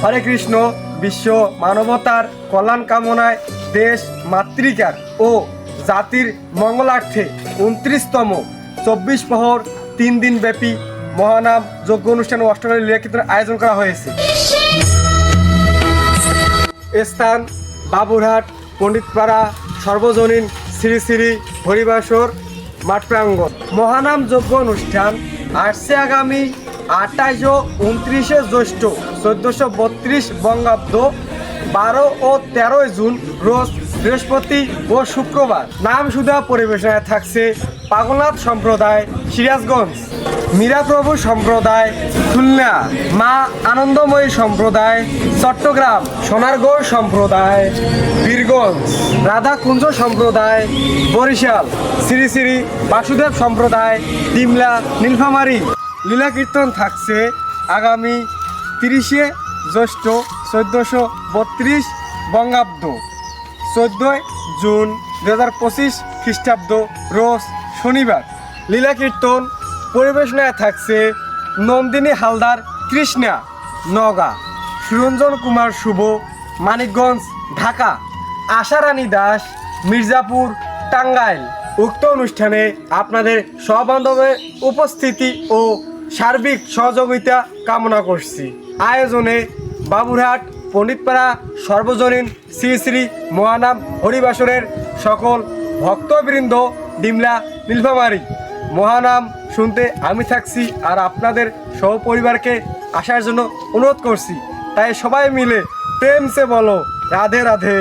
হরে কৃষ্ণ। বিশ্ব মানবতার কল্যাণ কামনায় দেশ মাতৃকার ও জাতির মঙ্গলার্থে 29তম 24 প্রহর 3 দিন ব্যাপী মহানাম যজ্ঞ অনুষ্ঠান ও অষ্টকালী লীলা কীর্তনের আয়োজন করা হয়েছে। স্থান বাবুরহাট পণ্ডিতপাড়া সর্বজনীন শ্রী শ্রী হরিবাসর মাঠ প্রাঙ্গণ। মহানাম যজ্ঞ অনুষ্ঠান আসছে আগামী 28 ও 29 জ্যৈষ্ঠ 1432 বঙ্গাব্দ 12 ও 13 জুন রোজ বৃহস্পতি ও শুক্রবার। নাম সুধা পরিবেশনায় থাকছে পাগলনাথ সম্প্রদায় সিরাজগঞ্জ, মীরাপ্রভু সম্প্রদায় খুলনা, মা আনন্দময়ী সম্প্রদায় চট্টগ্রাম, সোনারগড় সম্প্রদায় বীরগঞ্জ, রাধাকুঞ্জ সম্প্রদায় বরিশাল, শ্রী শ্রী বাসুদেব সম্প্রদায় ডিমলা নীলফামারী। লীলা কীর্তন থাকছে আগামী 30 জ্যৈষ্ঠ 1432 বঙ্গাব্দ 14 জুন 2025 খ্রিস্টাব্দ রোজ শনিবার। লীলা কীর্তন পরিবেশনায় থাকছে নন্দিনী হালদার কৃষ্ণা নওগাঁ, সুরঞ্জন কুমার শুভ মানিকগঞ্জ ঢাকা, আশারানী দাস মির্জাপুর টাঙ্গাইল। উক্ত অনুষ্ঠানে আপনাদের সবান্ধবের উপস্থিতি ও সার্বিক সহযোগিতা কামনা করছি। আয়োজনে বাবুরহাট পণ্ডিতপাড়া সর্বজনীন শ্রী শ্রী মহানাম হরিবাসরের সকল ভক্তবৃন্দ ডিমলা নীলফামারী। মহানাম শুনতে আমি থাকছি আর আপনাদের সহপরিবারকে আসার জন্য অনুরোধ করছি। তাই সবাই মিলে প্রেম সে বলো রাধে রাধে।